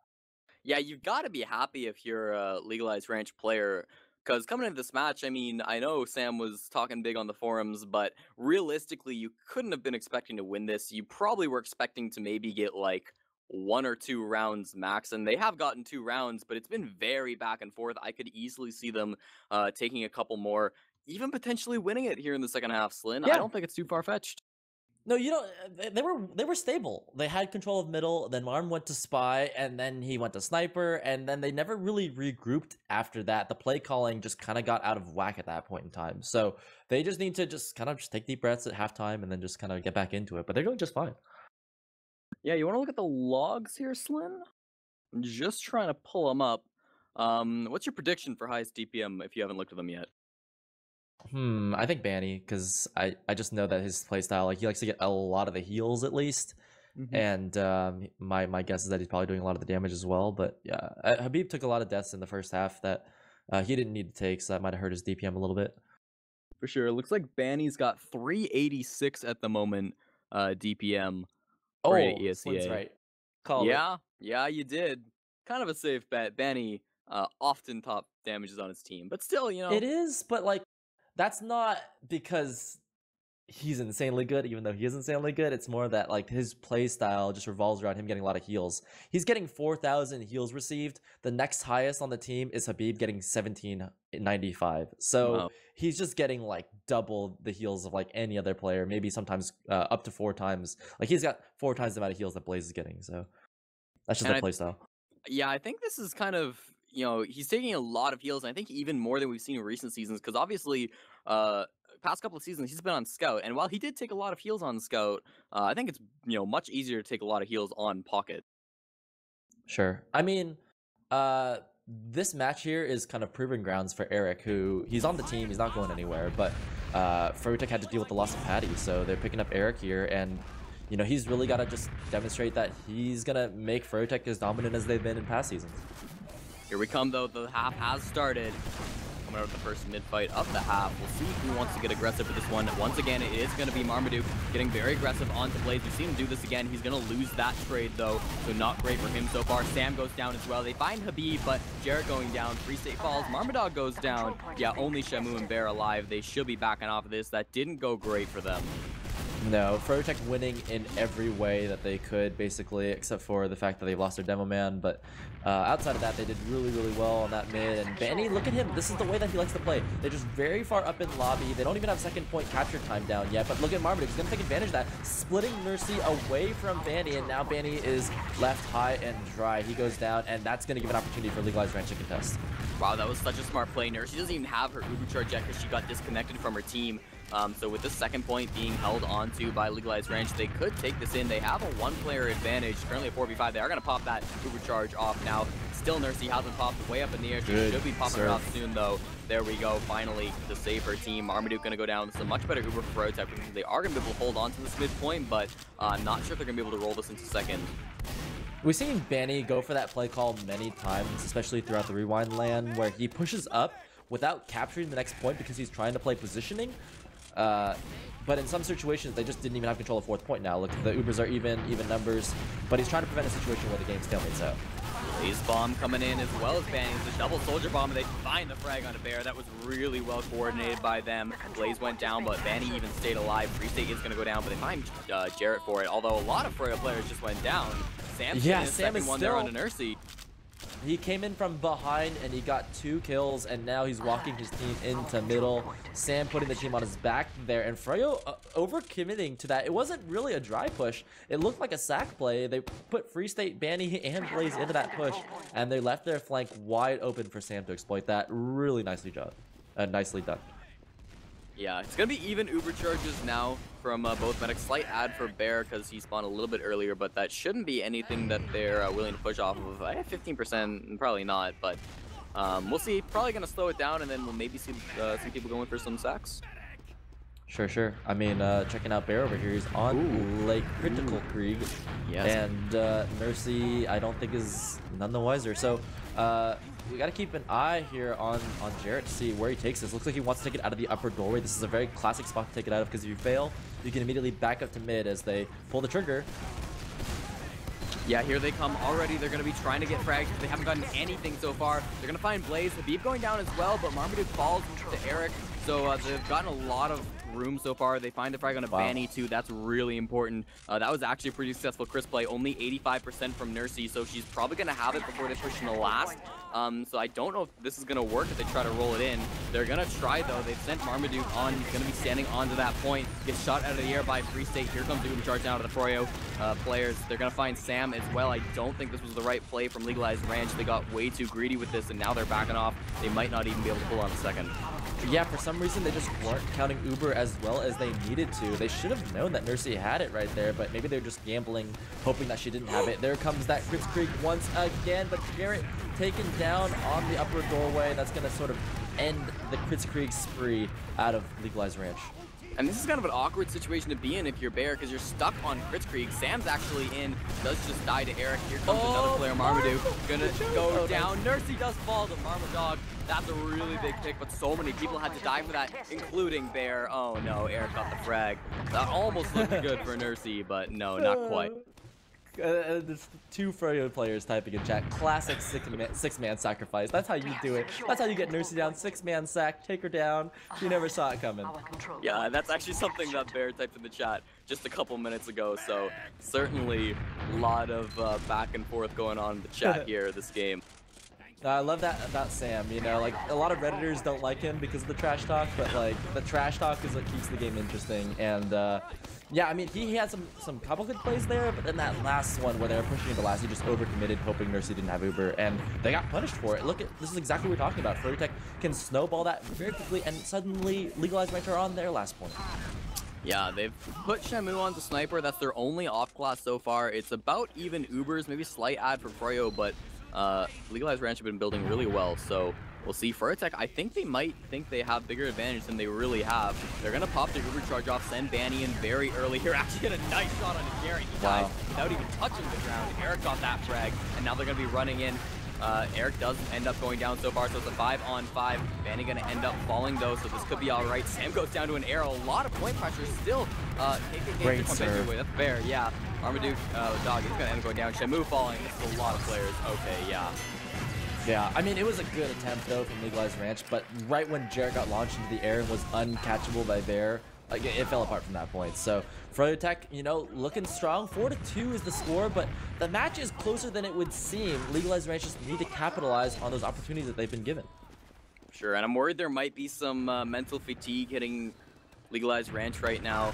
Yeah, you've got to be happy if you're a Legalized Ranch player. Because coming into this match, I mean, I know Sam was talking big on the forums, but realistically, you couldn't have been expecting to win this. You probably were expecting to maybe get like 1 or 2 rounds max, and they have gotten 2 rounds, but it's been very back and forth. I could easily see them taking a couple more, even potentially winning it here in the second half, SLIN. Yeah. I don't think it's too far-fetched. No, you know, they were stable. They had control of middle, then Marm went to spy, and then he went to sniper, and then they never really regrouped after that. The play calling just kind of got out of whack at that point in time. So they just need to just kind of just take deep breaths at halftime and then just kind of get back into it. But they're doing just fine. Yeah, you want to look at the logs here, SLIN? I'm just trying to pull them up. What's your prediction for highest DPM if you haven't looked at them yet? I think Banny, because I just know that his playstyle, like he likes to get a lot of the heals at least. And my guess is that he's probably doing a lot of the damage as well. But yeah, Habib took a lot of deaths in the first half that he didn't need to take, so that might have hurt his DPM a little bit. For sure. It looks like Banny's got 386 at the moment DPM for ESEA. SLIN's right. Called it. Yeah, you did. Kind of a safe bet. Banny often top damages on his team, but still, you know. It is, but like that's not because he's insanely good, even though he is insanely good. It's more that like his play style just revolves around him getting a lot of heals. He's getting 4,000 heals received. The next highest on the team is Habib getting 1,795. So he's just getting like double the heals of like any other player, maybe sometimes up to 4 times. Like he's got 4 times the amount of heals that Blaze is getting. So that's just their play style. Yeah, I think this is kind of, you know, he's taking a lot of heals, and I think even more than we've seen in recent seasons, because obviously, past couple of seasons, he's been on Scout, and while he did take a lot of heals on Scout, I think it's, you know, much easier to take a lot of heals on Pocket. Sure. I mean, this match here is kind of proving grounds for Eric, who he's on the team, he's not going anywhere, but FROYO had to deal with the loss of Patty, so they're picking up Eric here, and you know, he's really got to just demonstrate that he's going to make FROYO as dominant as they've been in past seasons. Here we come, though. The half has started. Coming out of the first mid-fight of the half. We'll see who wants to get aggressive for this one. Once again, it is going to be Marmaduke getting very aggressive onto Blaze. We've seen him do this again. He's going to lose that trade, though, so not great for him so far. Sam goes down as well. They find Habib, but Jarrett going down. Free State falls. Marmadog goes down. Yeah, only Shamu and Bear alive. They should be backing off of this. That didn't go great for them. No, FROYO winning in every way that they could, basically, except for the fact that they've lost their demo man. But outside of that, they did really, really well on that mid. And Banny, look at him. This is the way that he likes to play. They're just very far up in lobby. They don't even have second point capture time down yet. But look at Marmaduke. He's going to take advantage of that, splitting Mercy away from Banny. And now Banny is left high and dry. He goes down, and that's going to give an opportunity for Legalized Ranch to contest. Wow, that was such a smart play. She doesn't even have her Uber charge yet because she got disconnected from her team. So with this second point being held onto by Legalized Ranch, they could take this in. They have a 1-player advantage, currently a 4v5. They are going to pop that Uber charge off now. Still, Nursey hasn't popped way up in the air. She should be popping it off soon, though. There we go, finally, to save her team. Marmaduke going to go down. This is a much better Uber for FROYO because they are going to be able to hold on to this midpoint, but not sure if they're going to be able to roll this into second. We've seen Banny go for that play call many times, especially throughout the rewind land, where he pushes up without capturing the next point because he's trying to play positioning. But in some situations, they just didn't even have control of 4th point now. Look, the Ubers are even numbers, but he's trying to prevent a situation where the game stalemates out. Blaze bomb coming in as well as Banny. It's a double soldier bomb, and they find the frag on a Bear. That was really well coordinated by them. Blaze went down, but Banny even stayed alive. Free State is going to go down, but they find Jarrett for it. Although a lot of FROYO players just went down. Sam's Sam second is one there on a Nursey. He came in from behind and he got 2 kills, and now he's walking his team into middle. Sam putting the team on his back there, and FROYO over-committing to that. It wasn't really a dry push. It looked like a sack play. They put Free State, Banny, and Blaze into that push, and they left their flank wide open for Sam to exploit that. Really nicely done. Nicely done. Yeah, it's going to be even Uber charges now from both medics. Slight ad for Bear because he spawned a little bit earlier, but that shouldn't be anything that they're willing to push off of. 15%, probably not, but we'll see. Probably going to slow it down, and then we'll maybe see some people going for some sacks. Sure. I mean, checking out Bear over here. He's on Lake Critical Krieg. Yes. And Nursey, I don't think, is none the wiser. So, we got to keep an eye here on Jarrett to see where he takes this. Looks like he wants to take it out of the upper doorway. This is a very classic spot to take it out of because if you fail, you can immediately back up to mid as they pull the trigger. Yeah, here they come already. They're going to be trying to get frags. They haven't gotten anything so far. They're going to find Blaze. Habib going down as well, but Marmaduke falls to Eric. So they've gotten a lot of room so far. They find the frag on a Banny too. That's really important. That was actually a pretty successful Chris play. Only 85% from Nursey, so she's probably going to have it before they push in the last. So I don't know if this is going to work if they try to roll it in. They're going to try, though. They've sent Marmaduke on. He's going to be standing onto that point. Gets shot out of the air by Free State. Here comes the Uber charge down to the FROYO players. They're going to find Sam as well. I don't think this was the right play from Legalized Ranch. They got way too greedy with this, and now they're backing off. They might not even be able to pull on a second. Yeah, for some reason, they just weren't counting Uber as well as they needed to. They should have known that Nursey had it right there, but maybe they're just gambling, hoping that she didn't have it. There comes that Kritzkrieg once again, but Garrett taken down on the upper doorway. That's going to sort of end the Kritzkrieg spree out of Legalized Ranch. And this is kind of an awkward situation to be in if you're Bear, because you're stuck on Kritzkrieg. Sam's actually in, does just die to Eric. Here comes another player, Marmaduke, gonna go down. Nursey does fall to Marmadog. That's a really big pick, but so many people had to die for that, including Bear. Oh no, Eric got the frag. That almost looked good for Nursey, but no, not quite. There's two FROYO players typing in chat. Classic six-man sacrifice. That's how you do it. That's how you get Nursey down. Six-man sack, take her down. You never saw it coming. Yeah, that's actually something that Bear typed in the chat just a couple minutes ago. So certainly a lot of back and forth going on in the chat here this game. I love that about Sam, you know, like a lot of Redditors don't like him because of the trash talk, but like the trash talk is what keeps the game interesting. And yeah, I mean, he had some couple good plays there, but then that last one where they were pushing into last, he just overcommitted, hoping Nursey didn't have Uber, and they got punished for it. Look, this is exactly what we're talking about. FROYO can snowball that very quickly, and suddenly Legalized Ranch are on their last point. Yeah, they've put Shamu onto Sniper. That's their only off class so far. It's about even Ubers, maybe slight ad for FROYO, but Legalized Ranch have been building really well, so we'll see. FROYO, I think they might think they have bigger advantage than they really have. They're going to pop the Uber charge off, send Banny in very early here. Actually get a nice shot on Garrett. He died without even touching the ground. Eric got that frag, and now they're going to be running in. Eric does end up going down so far, so it's a 5-on-5. Banny going to end up falling, though, so this could be all right. Sam goes down to an arrow. A lot of point pressure still. Great serve. That's fair, yeah. Marmaduke, Dog, he's going to end up going down. Shamu falling. This is a lot of players. Okay, yeah. Yeah, I mean, it was a good attempt, though, from Legalized Ranch, but right when Jared got launched into the air and was uncatchable by Bear, like, it fell apart from that point. So FROYO, you know, looking strong. 4-2 is the score, but the match is closer than it would seem. Legalized Ranch just need to capitalize on those opportunities that they've been given. Sure, and I'm worried there might be some mental fatigue hitting Legalized Ranch right now.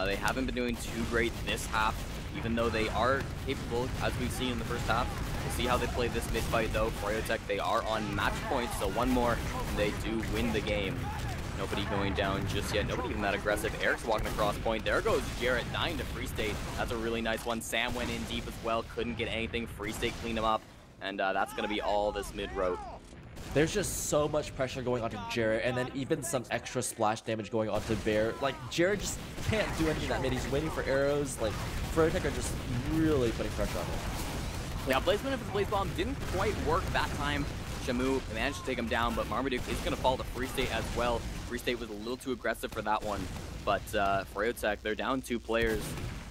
They haven't been doing too great this half, even though they are capable, as we've seen in the first half. We'll see how they play this mid-fight, though. FROYO, they are on match points, so one more, and they do win the game. Nobody going down just yet. Nobody even that aggressive. Eric's walking across point. There goes Jarrett, dying to Free State. That's a really nice one. Sam went in deep as well. Couldn't get anything. Free State cleaned him up. And that's going to be all this mid-row. There's just so much pressure going onto Jarrett, and then even some extra splash damage going onto Bear. Like, Jarrett just can't do anything that mid. He's waiting for arrows. Like, FROYO are just really putting pressure on him. Yeah, placement of the Blaze Bomb didn't quite work that time. Shamu managed to take him down, but Marmaduke is going to fall to Free State as well. Free State was a little too aggressive for that one, but FROYO, they're down 2 players.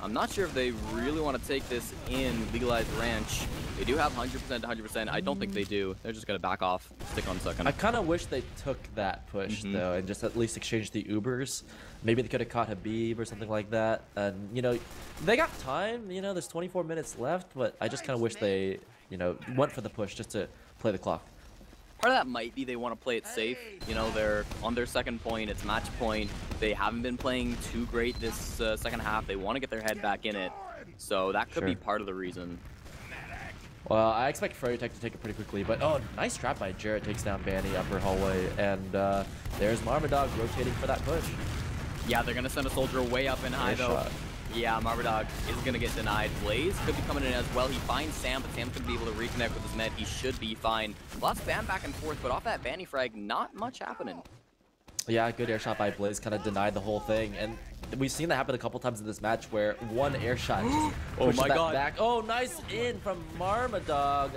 I'm not sure if they really want to take this in Legalized Ranch. They do have 100% to 100%. I don't think they do. They're just going to back off, stick on second. I kind of wish they took that push, though, and just at least exchanged the Ubers. Maybe they could have caught Habib or something like that. And, you know, they got time. You know, there's 24 minutes left, but I just kind of wish they, you know, went for the push just to play the clock. Part of that might be they want to play it safe. You know, they're on their second point. It's match point. They haven't been playing too great this second half. They want to get their head back in it. So that could be part of the reason. Well, I expect FROYO to take it pretty quickly, but oh, nice trap by Jarrett. Takes down Banny upper hallway, and there's Marmadog rotating for that push. Yeah, they're going to send a soldier way up and high, though. Yeah, Marmadog is going to get denied. Blaze could be coming in as well. He finds Sam, but Sam's going to be able to reconnect with his med. He should be fine. Lots of spam back and forth, but off that Banny frag, not much happening. Yeah, good air shot by Blaze, kind of denied the whole thing. And we've seen that happen a couple times in this match where one air shot just pushes that back. Oh, nice in from Marmadog.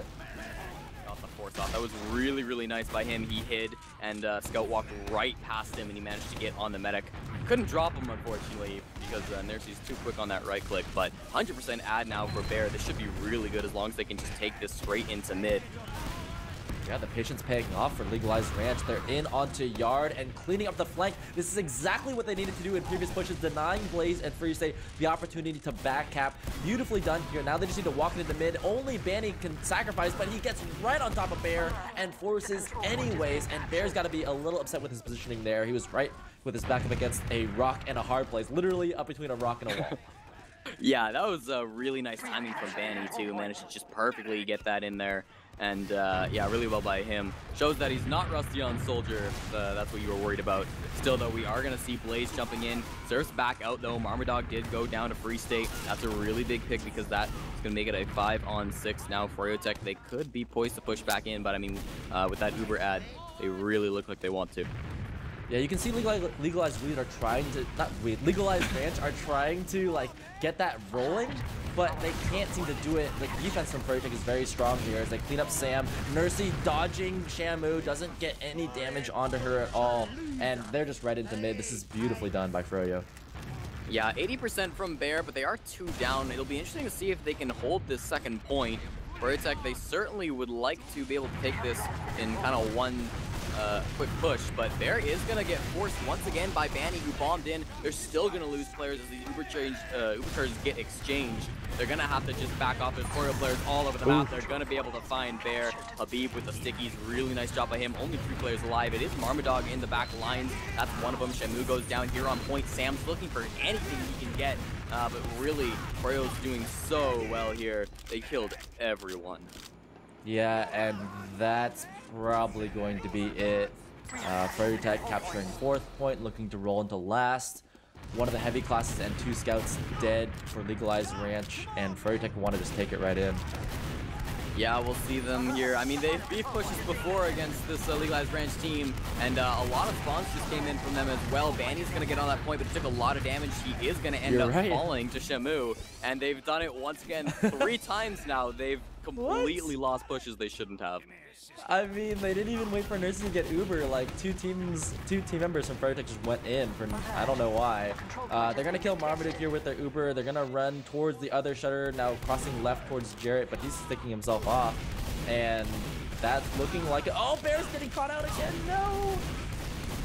Off the force off. That was really, really nice by him. He hid, and Scout walked right past him, and he managed to get on the medic. Couldn't drop him, unfortunately, because Nursey's too quick on that right click, but 100% ad now for Bear. This should be really good as long as they can just take this straight into mid. Yeah, the patience paying off for Legalized Ranch. They're in onto Yard and cleaning up the flank. This is exactly what they needed to do in previous pushes, denying Blaze and FROYO the opportunity to back cap. Beautifully done here. Now they just need to walk into mid. Only Banny can sacrifice, but he gets right on top of Bear and forces anyways. And Bear's got to be a little upset with his positioning there. He was right with his back up against a rock and a hard place, literally up between a rock and a wall. Yeah, that was a really nice timing from Banny too. Managed to just perfectly get that in there. And yeah, really well by him. Shows that he's not rusty on Soldier, if that's what you were worried about. Still, though, we are going to see Blaze jumping in. Surf's back out, though. Marmadog did go down to Free State. That's a really big pick because that is going to make it a 5-on-6. Now, FROYO, they could be poised to push back in, but I mean, with that Uber ad, they really look like they want to. Yeah, you can see Legalized Weed are trying to, not Weed, Legalized Ranch are trying to, like, get that rolling, but they can't seem to do it. Like, defense from FROYO is very strong here as they clean up Sam. Nursey dodging Shamu, doesn't get any damage onto her at all, and they're just right into mid. This is beautifully done by FROYO. Yeah, 80% from Bear, but they are 2 down. It'll be interesting to see if they can hold this second point. FROYO, they certainly would like to be able to take this in kind of one quick push, but Bear is going to get forced once again by Banny, who bombed in. They're still going to lose players as these Uber charges get exchanged. They're going to have to just back off. There's FROYO players all over the map. They're going to be able to find Bear. Habib with the stickies, really nice job by him. Only 3 players alive. It is Marmadog in the back lines. That's one of them. Shamu goes down here on point. Sam's looking for anything he can get, but really, FROYO's doing so well here. They killed everyone. Yeah, and that's probably going to be it. FROYO capturing 4th point, looking to roll into last. One of the heavy classes and 2 scouts dead for Legalized Ranch, and FROYO want to just take it right in. Yeah, we'll see them here. I mean, they've beef pushes before against this Legalized Ranch team, and a lot of spawns just came in from them as well. Banny's going to get on that point, but he took a lot of damage. He is going to end up falling to Shamu, and they've done it once again 3 times now. They've completely lost pushes they shouldn't have. I mean, they didn't even wait for Nursey to get Uber. Like, two team members from FROYO just went in for I don't know why. They're gonna kill Marmaduke here with their Uber. They're gonna run towards the other shutter, now crossing left towards Jarrett, but he's sticking himself off. And that's looking like oh, Bear's getting caught out again. No.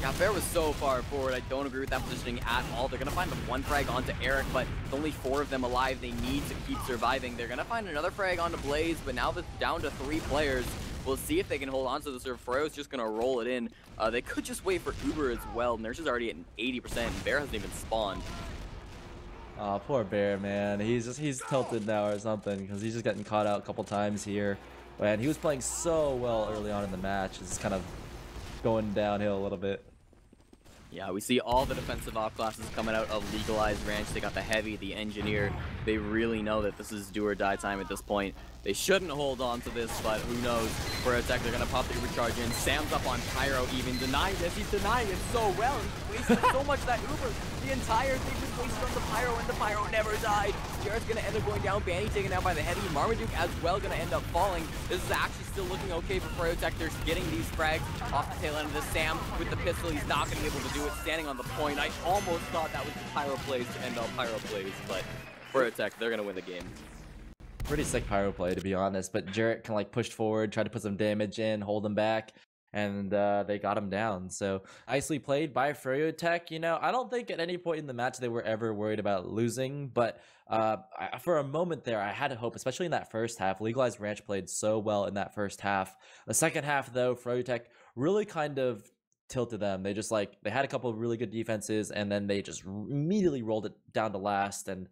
Yeah, Bear was so far forward. I don't agree with that positioning at all. They're going to find the 1 frag onto Eric, but with only 4 of them alive. They need to keep surviving. They're going to find another frag onto Blaze, but now that's down to 3 players. We'll see if they can hold on to this, or FROYO's just going to roll it in. They could just wait for Uber as well. Nurse is already at 80%. Bear hasn't even spawned. Oh, poor Bear, man. He's tilted now or something, because he's just getting caught out a couple times here. And he was playing so well early on in the match. It's kind of going downhill a little bit. Yeah, we see all the defensive off classes coming out of Legalized Ranch. They got the Heavy, the Engineer. They really know that this is do or die time at this point. They shouldn't hold on to this, but who knows. For a tech, they're going to pop the Uber charge in. Sam's up on Pyro, even denying this. He's denying it so well. He's wasted so much that Uber. The entire thing was wasted on the Pyro, and the Pyro never died. Jared's going to end up going down. Banny taken out by the Heavy. Marmaduke as well going to end up falling. This is actually still looking okay for FROYO. They're getting these frags off the tail end of this. Sam with the pistol, he's not going to be able to do it standing on the point. I almost thought that was the Pyro plays to end up Pyro plays, but FROYO, they're going to win the game. Pretty sick Pyro play, to be honest, but Jarrett kind of like pushed forward, tried to put some damage in, hold him back, and they got him down. So nicely played by FROYO. You know, I don't think at any point in the match they were ever worried about losing, but for a moment there, I had hope, especially in that first half. Legalized Ranch played so well in that first half. The second half, though, FROYO really kind of tilted them. They just they had a couple of really good defenses, and then they just immediately rolled it down to last, and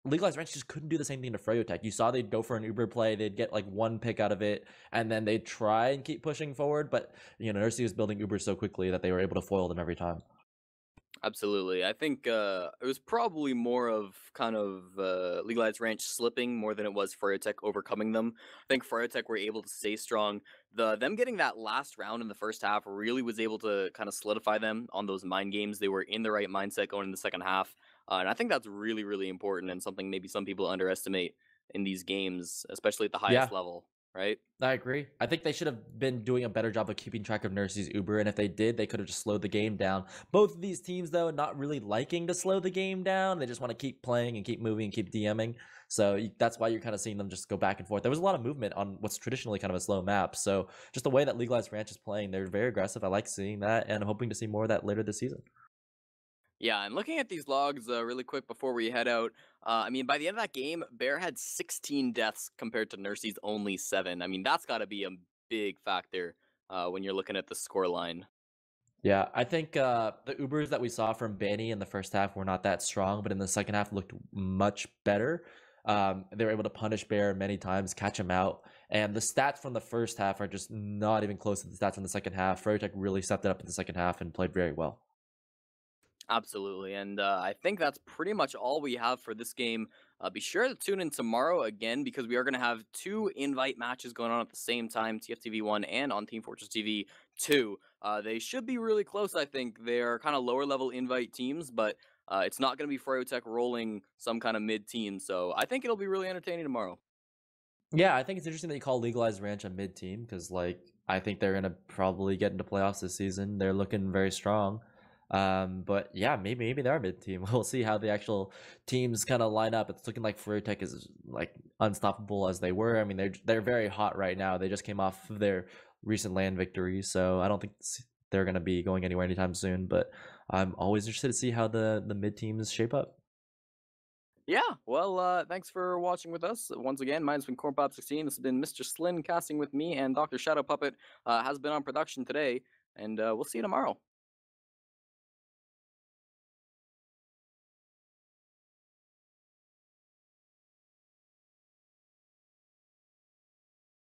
Legalized Ranch just couldn't do the same thing to FROYO. You saw they'd go for an Uber play, they'd get like 1 pick out of it, and then they'd try and keep pushing forward, but you know, Nursey was building Uber so quickly that they were able to foil them every time. Absolutely. I think it was probably more of kind of Legalized Ranch slipping more than it was FROYO overcoming them. I think FROYO were able to stay strong. Them getting that last round in the first half really was able to kind of solidify them on those mind games. They were in the right mindset going in the second half. And I think that's really, really important and something maybe some people underestimate in these games, especially at the highest level. right? I agree. I think they should have been doing a better job of keeping track of Nurse's Uber, and if they did, they could have just slowed the game down. Both of these teams, though, not really liking to slow the game down. They just want to keep playing and keep moving and keep DMing. So that's why you're kind of seeing them just go back and forth. There was a lot of movement on what's traditionally kind of a slow map. So just the way that Legalized Ranch is playing, they're very aggressive. I like seeing that, and I'm hoping to see more of that later this season. Yeah, and looking at these logs really quick before we head out, I mean, by the end of that game, Bear had 16 deaths compared to Nursey's only 7. I mean, that's got to be a big factor when you're looking at the score line. Yeah, I think the Ubers that we saw from Benny in the first half were not that strong, but in the second half looked much better. They were able to punish Bear many times, catch him out, and the stats from the first half are just not even close to the stats in the second half. FROYO really stepped it up in the second half and played very well. Absolutely, and I think that's pretty much all we have for this game. Be sure to tune in tomorrow again because we are going to have 2 invite matches going on at the same time, TFTV1 and on Team Fortress TV 2. They should be really close, I think. They're kind of lower level invite teams, but it's not going to be FROYO rolling some kind of mid team, so I think it'll be really entertaining tomorrow. Yeah, I think it's interesting that you call Legalized Ranch a mid team because, like, I think they're gonna probably get into playoffs this season. They're looking very strong. But yeah, maybe they're a mid team. We'll see how the actual teams kind of line up. It's looking like FROYO is like unstoppable as they were. I mean, they're very hot right now. They just came off of their recent land victory, so I don't think they're gonna be going anywhere anytime soon. But I'm always interested to see how the mid teams shape up. Yeah, well, thanks for watching with us. Once again, mine's been Cornpop16. This has been Mr. SLIN casting with me, and Dr. Puppet has been on production today, and we'll see you tomorrow.